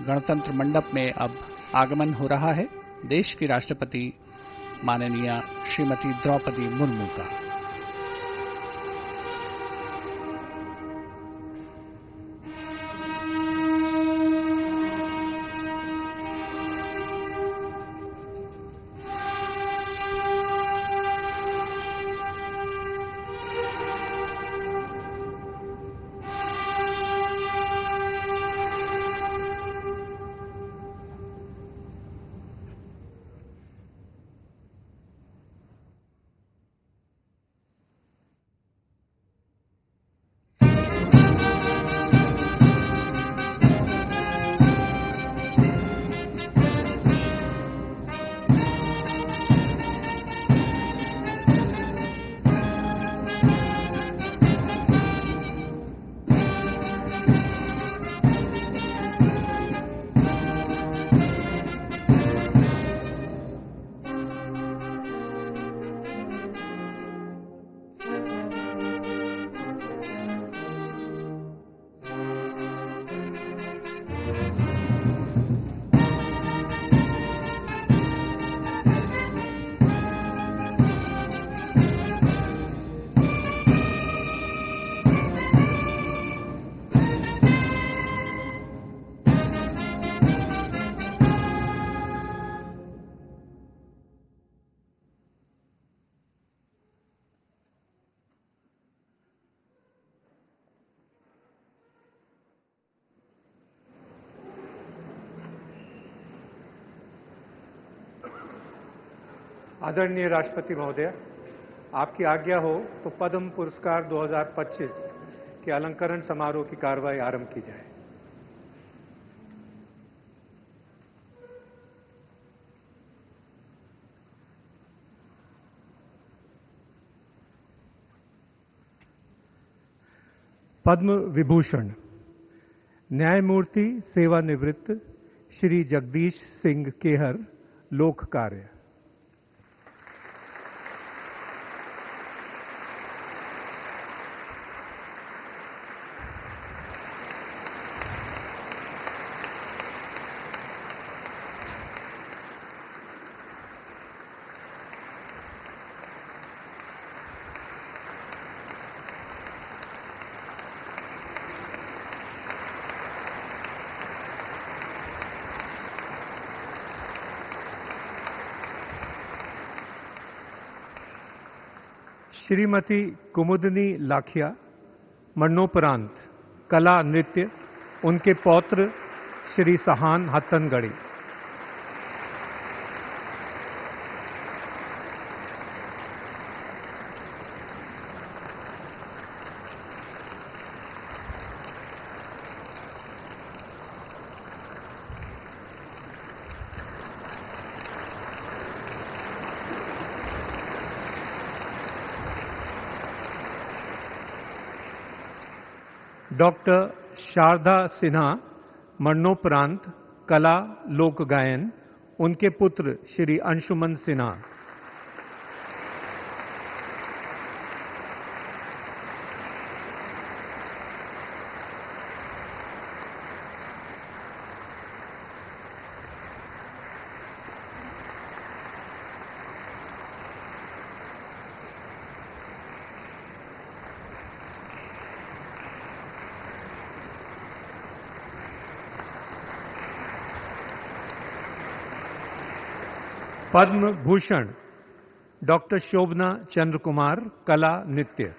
गणतंत्र मंडप में अब आगमन हो रहा है देश की राष्ट्रपति माननीय श्रीमती द्रौपदी मुर्मू का। आदरणीय राष्ट्रपति महोदय, आपकी आज्ञा हो तो पद्म पुरस्कार 2025 के अलंकरण समारोह की कार्रवाई आरंभ की जाए। पद्म विभूषण न्यायमूर्ति सेवानिवृत्त श्री जगदीश सिंह केहर, लोक कार्य। श्रीमती कुमुदनी लाखिया, मरणोपरांत कला नृत्य, उनके पौत्र श्री सहान हत्तनगढ़ी। डॉक्टर शारदा सिन्हा, मरणोपरांत कला लोक गायन, उनके पुत्र श्री अंशुमन सिन्हा। पद्म भूषण डॉक्टर शोभना चंद्र कुमार, कला नृत्य।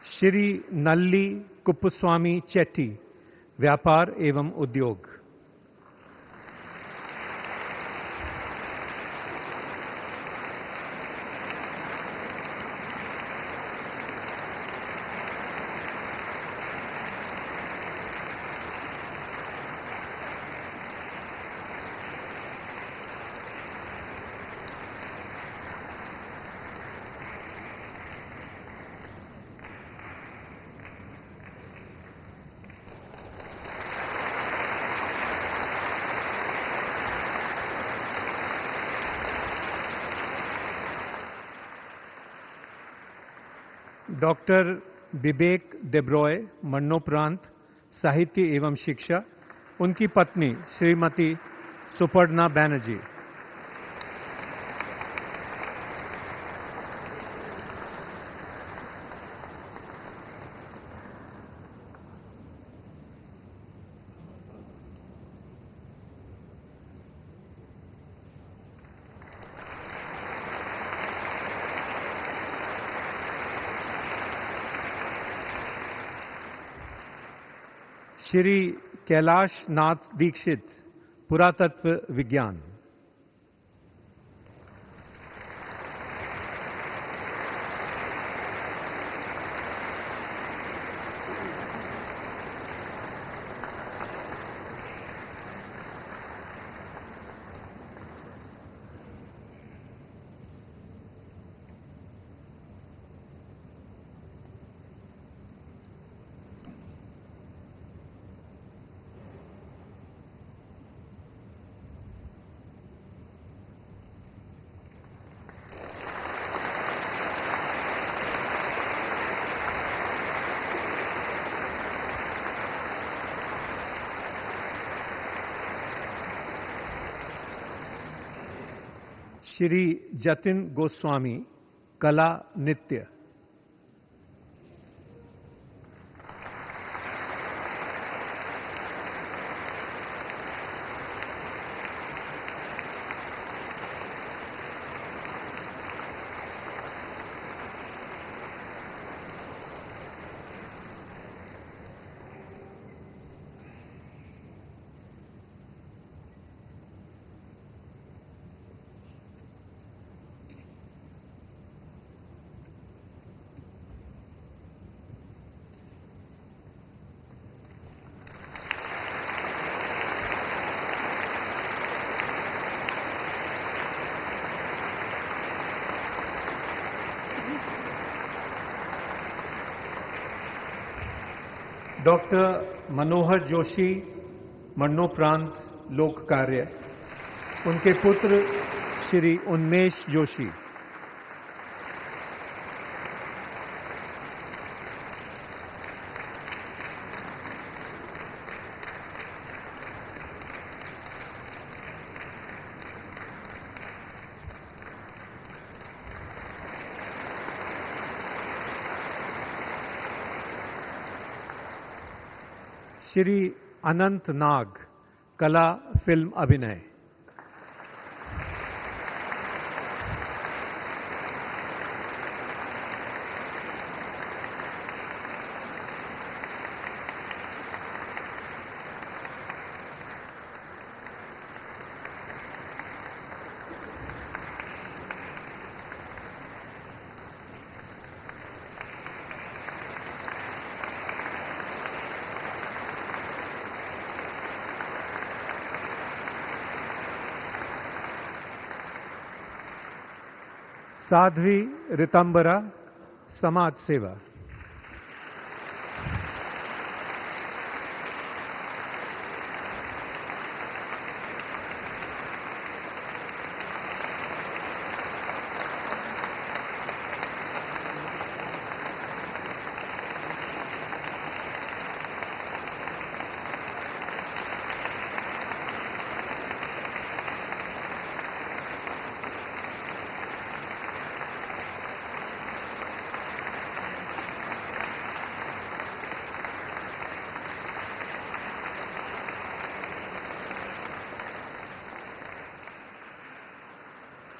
श्री नल्ली कुप्पस्वामी चेट्टी, व्यापार एवं उद्योग। डॉक्टर विवेक देब्रॉय, मरणोपरांत साहित्य एवं शिक्षा, उनकी पत्नी श्रीमती सुपर्णा बैनर्जी। श्री कैलाश नाथ दीक्षित, पुरातत्व विज्ञान। श्री जतिन गोस्वामी, कला नृत्य। डॉक्टर मनोहर जोशी, मरणोपरांत लोक कार्य, उनके पुत्र श्री उन्मेष जोशी। श्री अनंत नाग, कला फिल्म अभिनय। साध्वी रितंबरा, समाज सेवा।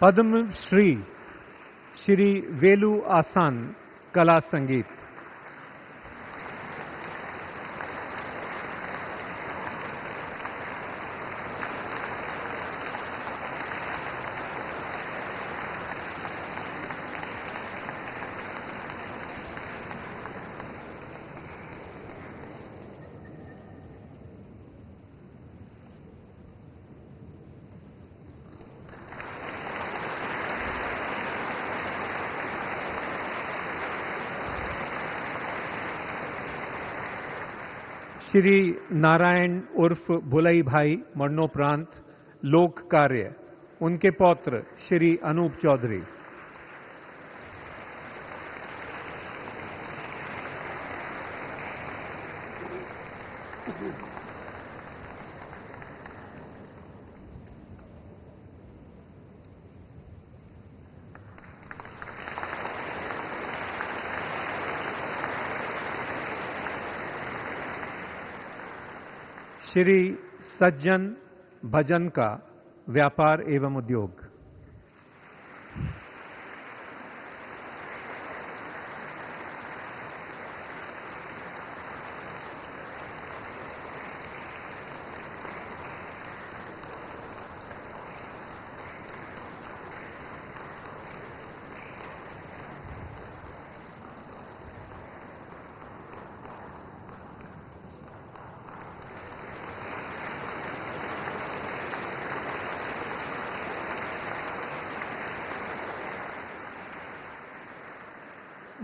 पद्म श्री श्री वेलु आसान, कला संगीत। श्री नारायण उर्फ भुलई भाई, मरणोपरांत लोक कार्य, उनके पौत्र श्री अनूप चौधरी। श्री सज्जन भजन का, व्यापार एवं उद्योग।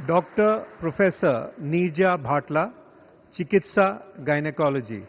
डॉक्टर प्रोफेसर नीरजा भाटला, चिकित्सा गायनेकोलॉजी।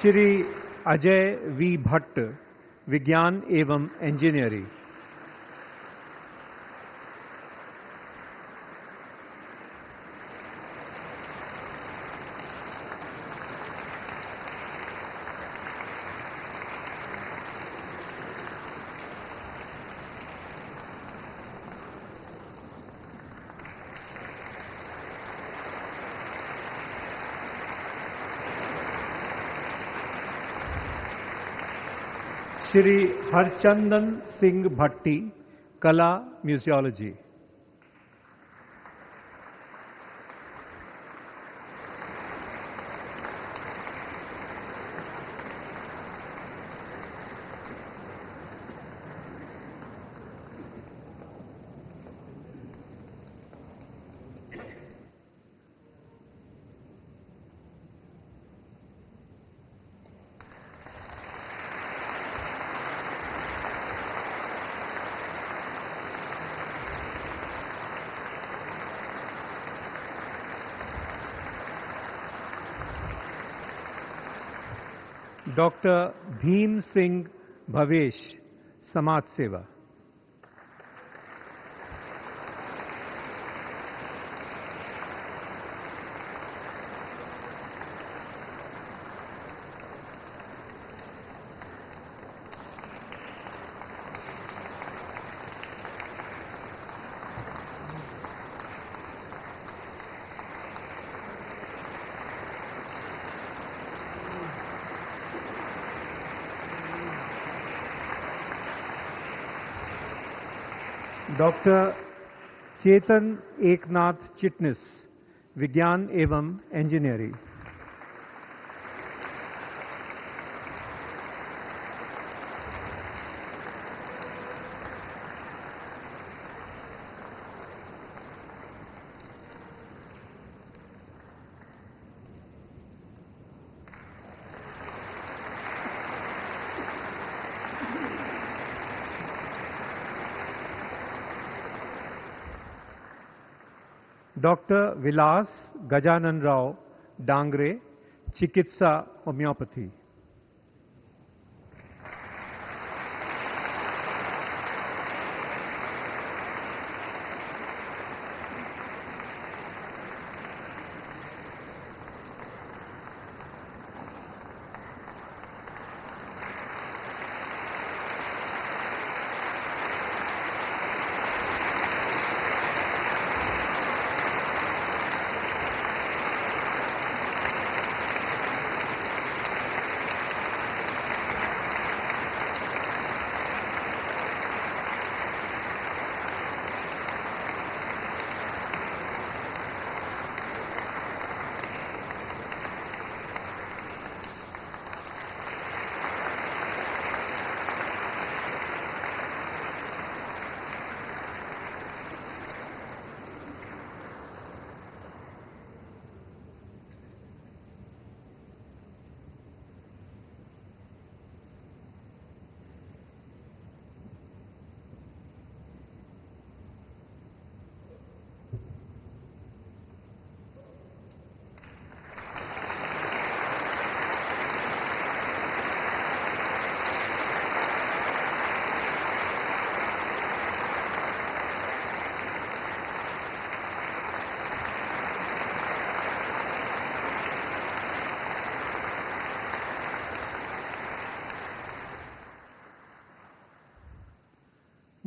श्री अजय वी भट्ट, विज्ञान एवं इंजीनियरिंग। श्री हरचंदन सिंह भट्टी, कला म्यूजियोलॉजी। डॉक्टर भीम सिंह भवेश, समाज सेवा। डॉक्टर चेतन एकनाथ चिटनिस, विज्ञान एवं इंजीनियरिंग। डॉक्टर विलास गजानन राव डांगरे, चिकित्सा होम्योपैथी।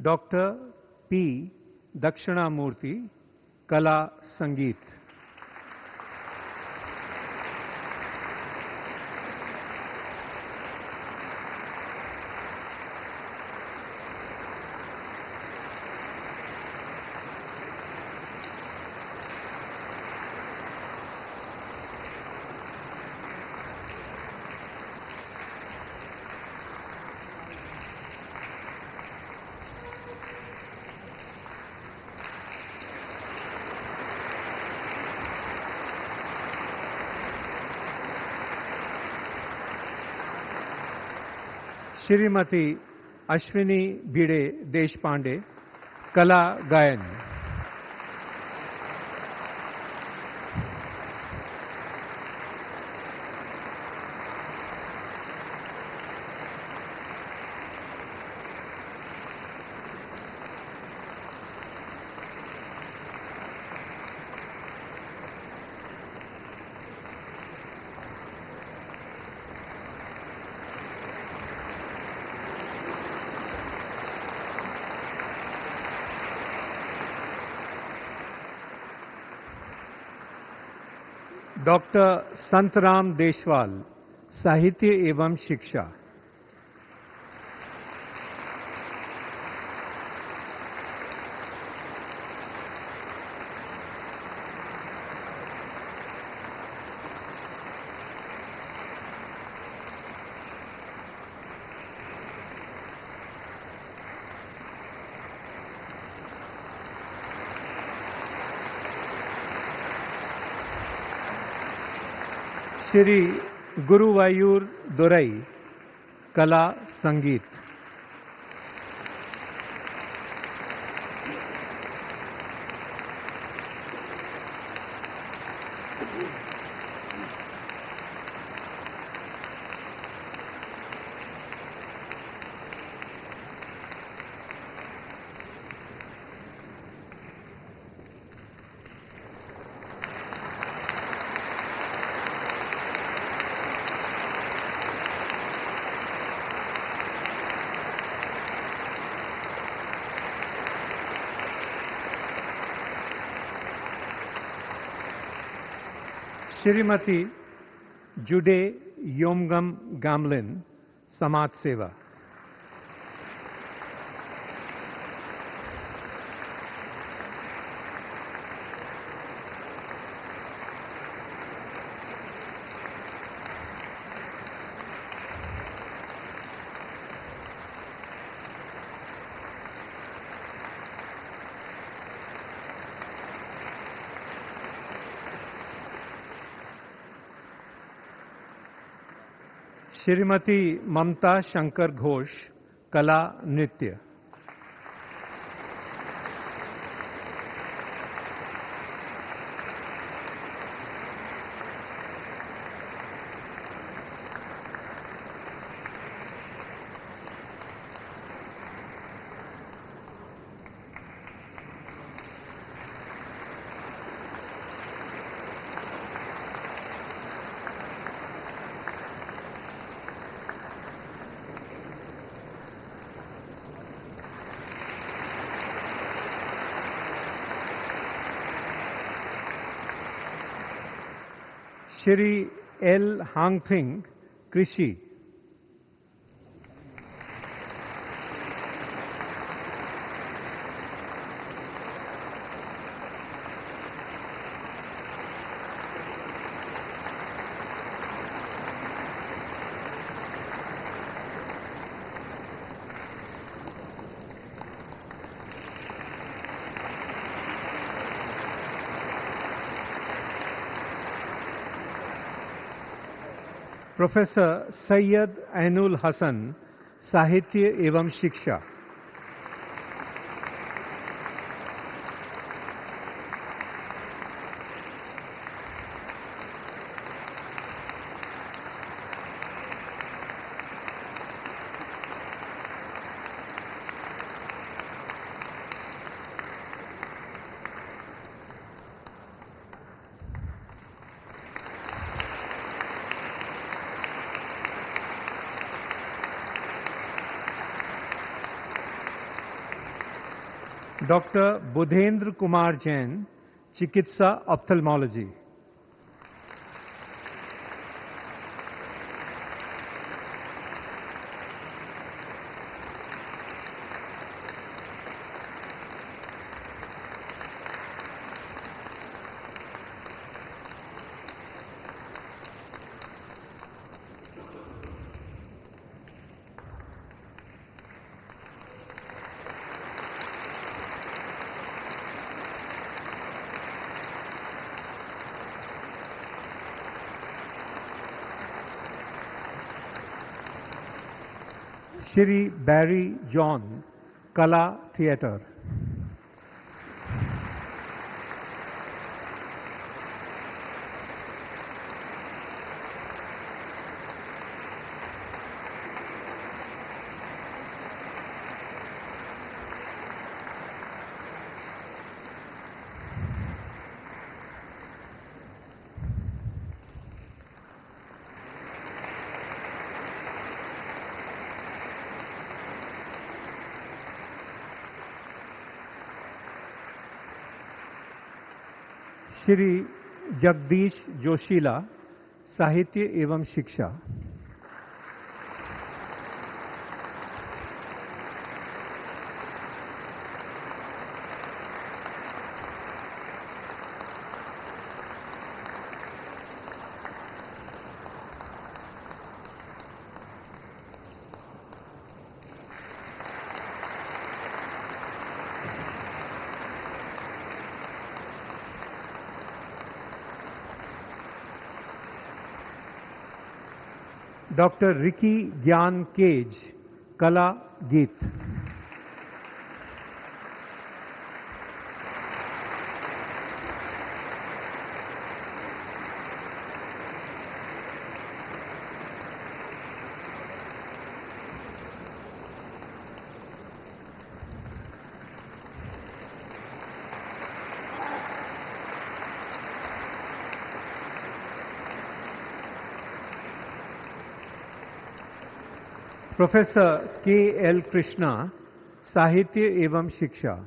डॉक्टर पी दक्षिणामूर्ति, कला संगीत। श्रीमती अश्विनी भिड़े देशपांडे, कला गायन। डॉक्टर संतराम देशवाल, साहित्य एवं शिक्षा। श्री गुरुवायूर दुरई, कला संगीत। श्रीमती जुडे योमगम गामलिन, समाज सेवा। श्रीमती ममता शंकर घोष, कला नृत्य। श्री एल हांगफिंग, कृषि। प्रोफेसर सैयद ऐनुल हसन, साहित्य एवं शिक्षा। Dr. Budhendra Kumar Jain, Chikitsa Ophthalmology. Shri Barry John, Kala Theatre. Shri Jagdish जोशीला, साहित्य एवं शिक्षा। डॉक्टर रिकी ज्ञान केज, कला गीत। प्रोफेसर के एल कृष्णा, साहित्य एवं शिक्षा।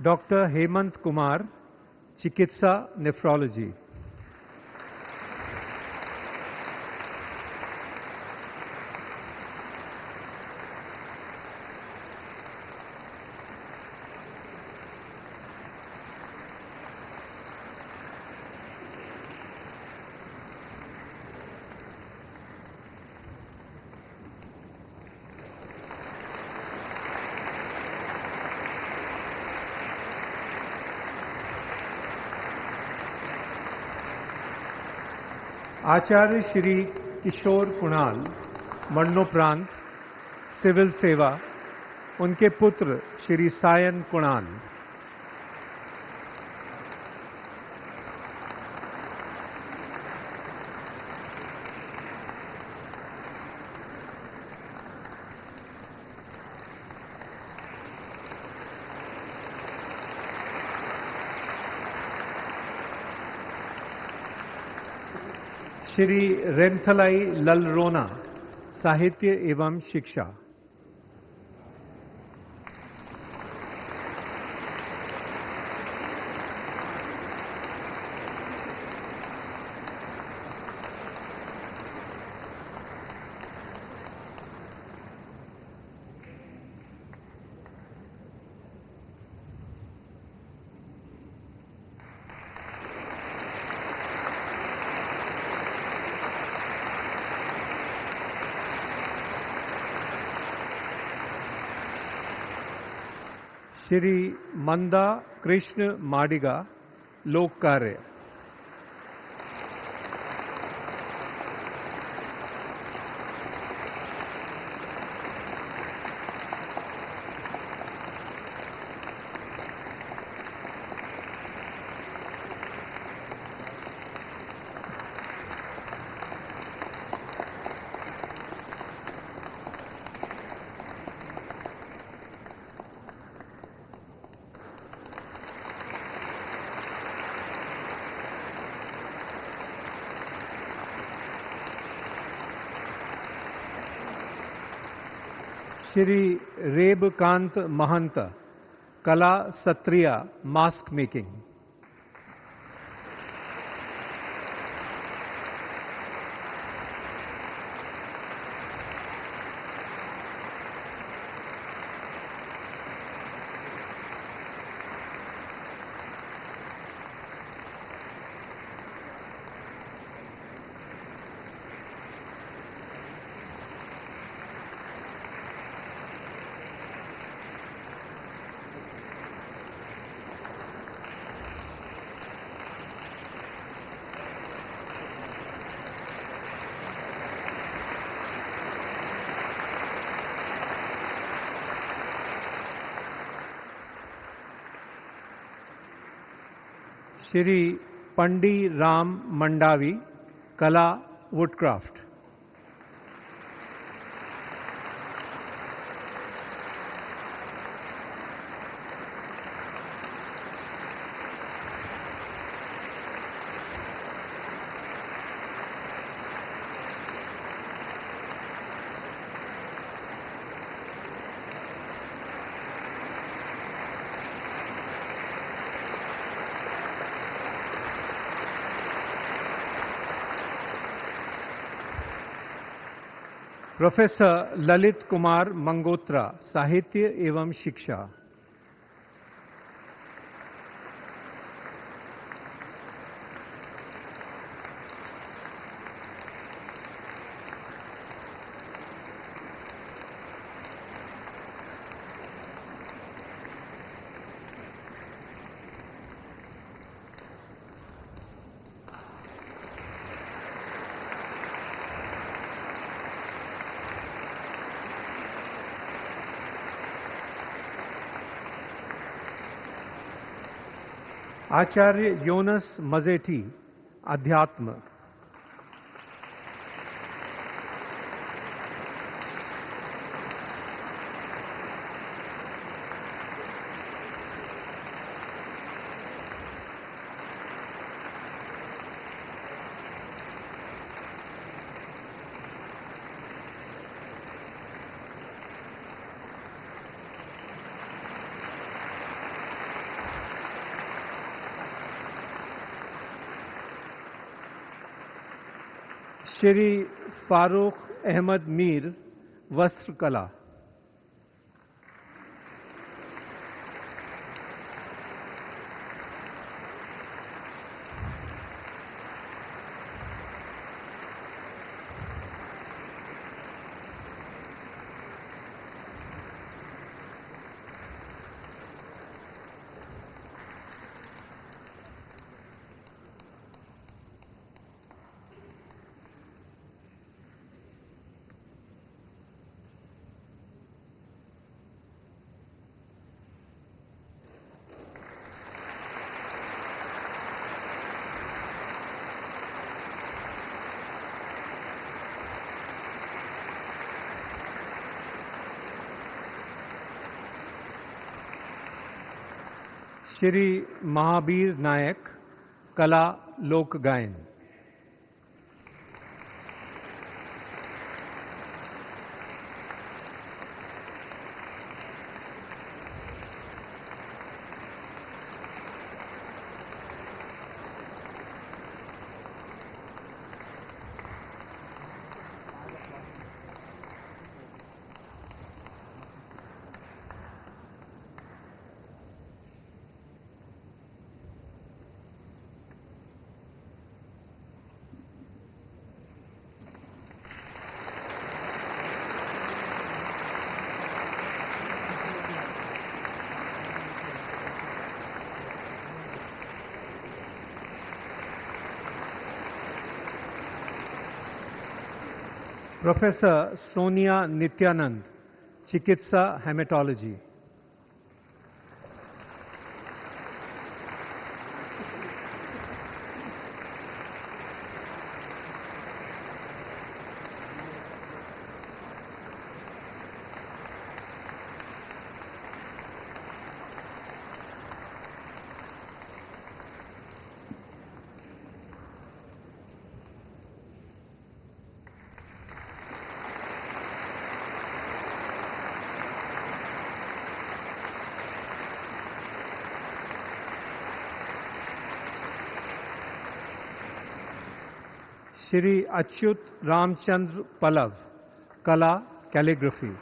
डॉक्टर हेमंत कुमार, चिकित्सा नेफ्रोलॉजी। आचार्य श्री किशोर कुणाल, मरणोपरांत, सिविल सेवा, उनके पुत्र श्री सायन कुणाल। श्री रेंथलाई ललरोना, साहित्य एवं शिक्षा। श्री मंदा कृष्ण माडिगा, लोक कार्य। श्री रेबकांत महंत, कला सत्रिया, मास्क मेकिंग। श्री पंडी राम मंडावी, कला वुडक्राफ्ट। प्रोफेसर ललित कुमार मंगोत्रा, साहित्य एवं शिक्षा। आचार्य योनस मजेठी, अध्यात्म। श्री फारूक अहमद मीर, वस्त्रकला। श्री महावीर नायक, कला लोक गायन। Professor Sonia Nityanand, Chikitsa Hematology. Shri Achyut Ramchandra Palav, Kala, Calligraphy.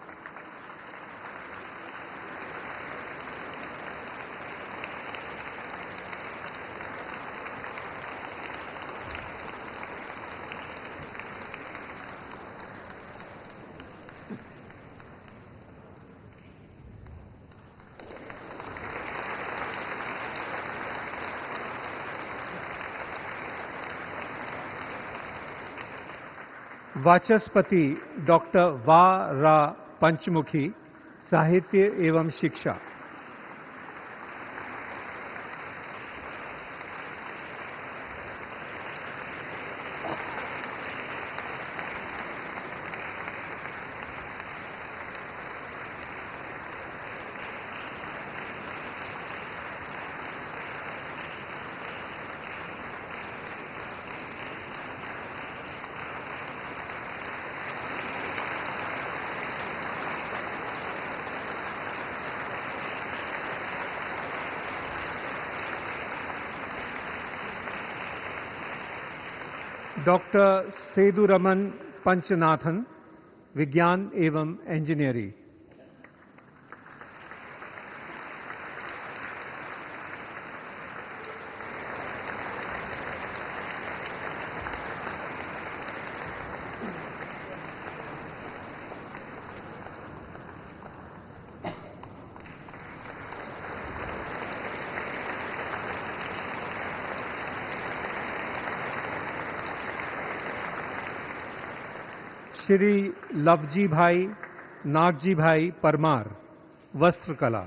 वाचस्पति डॉक्टर वा रा पंचमुखी, साहित्य एवं शिक्षा. डॉक्टर सेदुरमन पंचनाथन, विज्ञान एवं इंजीनियरिंग. श्री लवजी भाई नागजी भाई परमार, वस्त्रकला.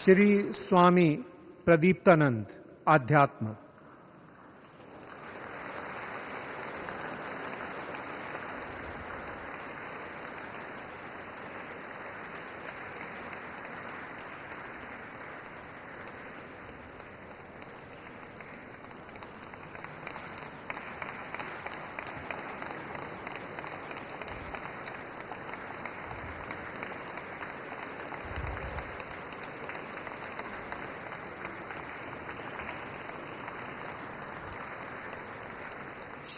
श्री स्वामी प्रदीप्तानंद, आध्यात्म.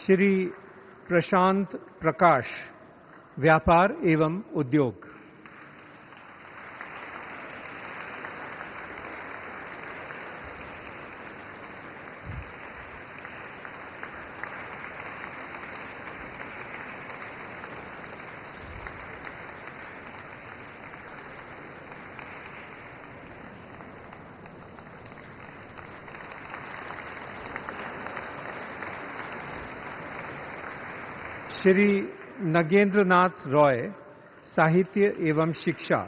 श्री प्रशांत प्रकाश, व्यापार एवं उद्योग. श्री नगेंद्रनाथ रॉय, साहित्य एवं शिक्षा.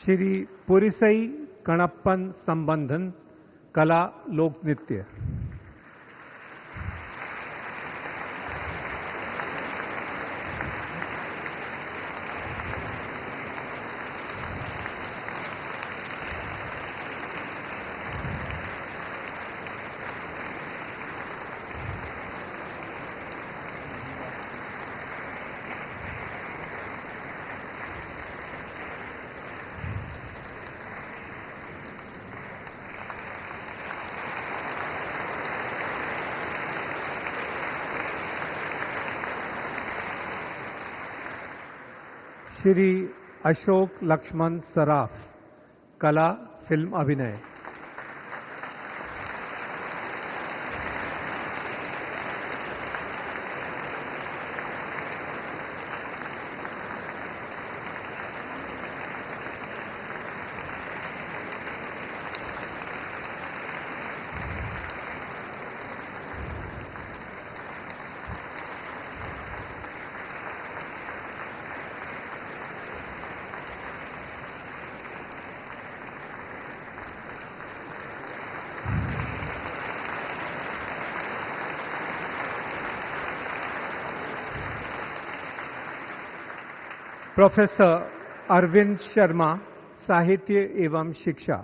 श्री पुरिसई कणप्पन संबंधन कला लोक नृत्य। श्री अशोक लक्ष्मण सराफ कला फिल्म अभिनय। प्रोफेसर अरविंद शर्मा साहित्य एवं शिक्षा।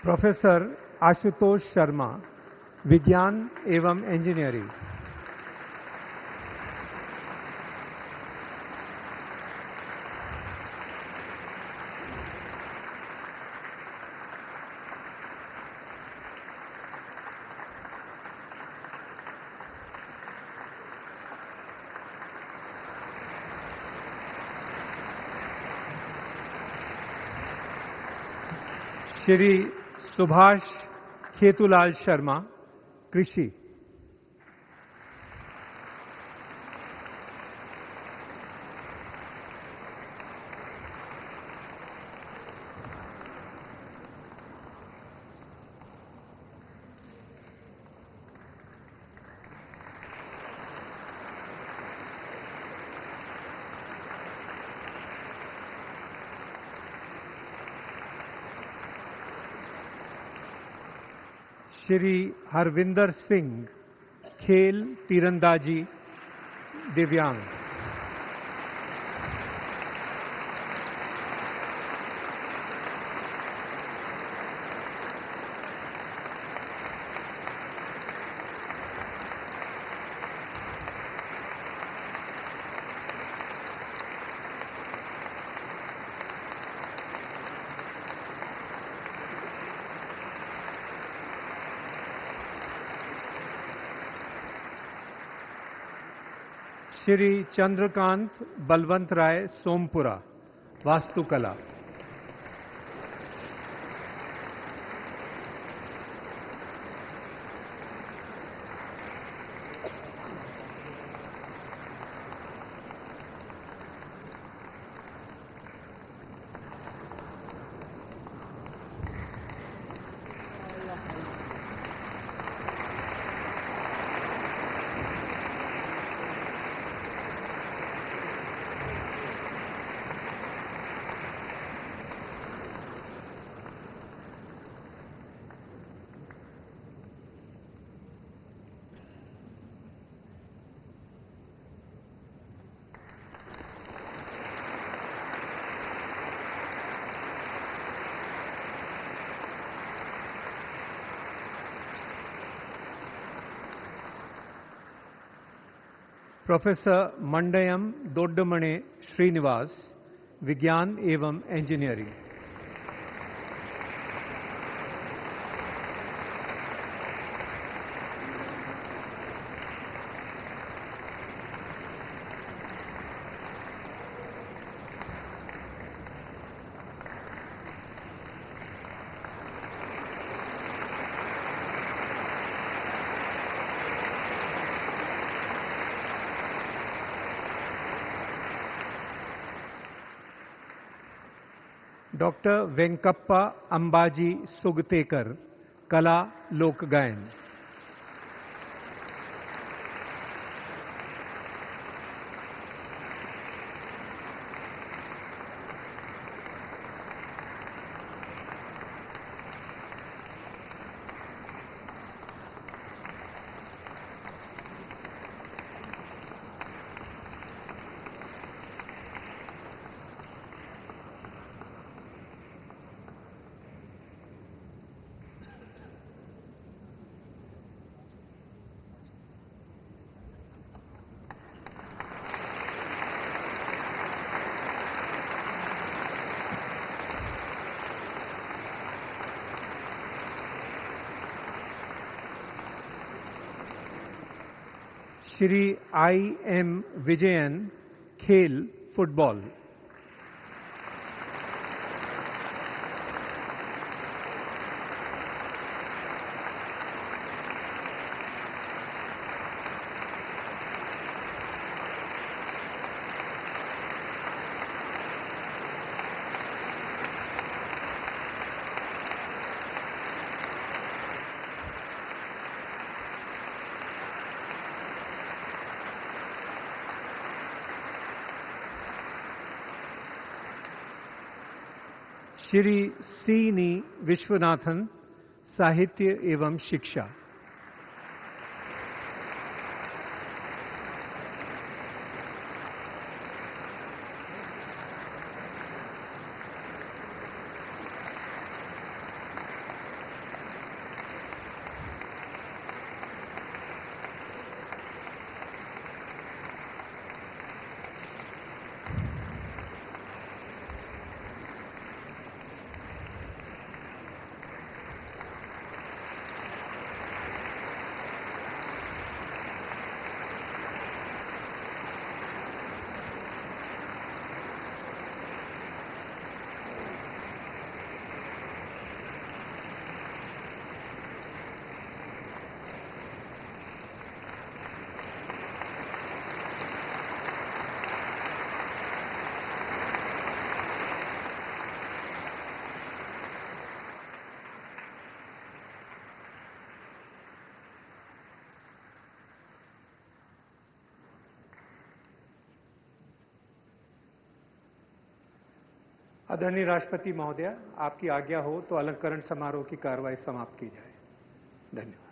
प्रोफेसर आशुतोष शर्मा विज्ञान एवं इंजीनियरिंग। श्री सुभाष खेतुलाल शर्मा कृषि। श्री हरविंदर सिंह खेल तीरंदाजी दिव्यांग। श्री चंद्रकांत बलवंत राय सोमपुरा वास्तुकला। प्रोफेसर मंडयम दोड्डमणे श्रीनिवास, विज्ञान एवं इंजीनियरिंग। डॉक्टर वेंकप्पा अंबाजी सुगतेकर, कला लोक गायन। श्री I.M. विजयन, खेल फुटबॉल। श्री C.N. विश्वनाथन, साहित्य एवं शिक्षा। आदरणीय राष्ट्रपति महोदय, आपकी आज्ञा हो तो अलंकरण समारोह की कार्रवाई समाप्त की जाए। धन्यवाद।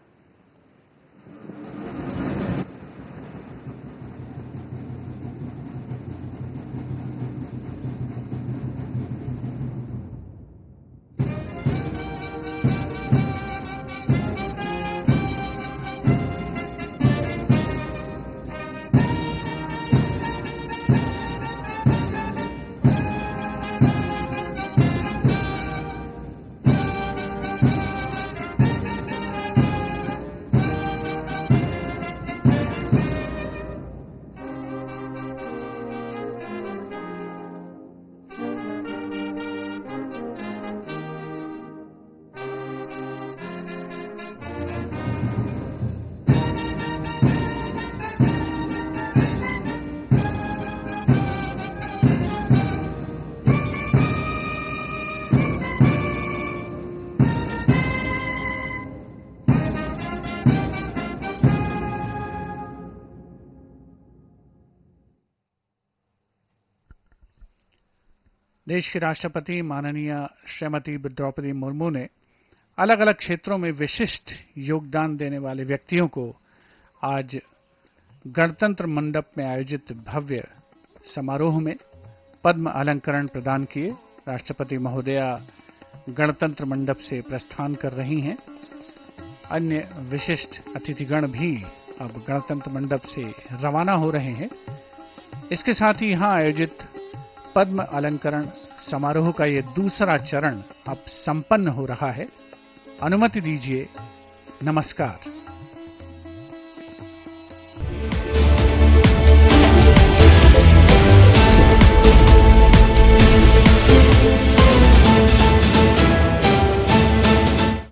देश के राष्ट्रपति माननीय श्रीमती द्रौपदी मुर्मू ने अलग अलग क्षेत्रों में विशिष्ट योगदान देने वाले व्यक्तियों को आज गणतंत्र मंडप में आयोजित भव्य समारोह में पद्म अलंकरण प्रदान किए। राष्ट्रपति महोदया गणतंत्र मंडप से प्रस्थान कर रही हैं। अन्य विशिष्ट अतिथिगण भी अब गणतंत्र मंडप से रवाना हो रहे हैं। इसके साथ ही यहां आयोजित पद्म अलंकरण समारोह का ये दूसरा चरण अब संपन्न हो रहा है। अनुमति दीजिए। नमस्कार।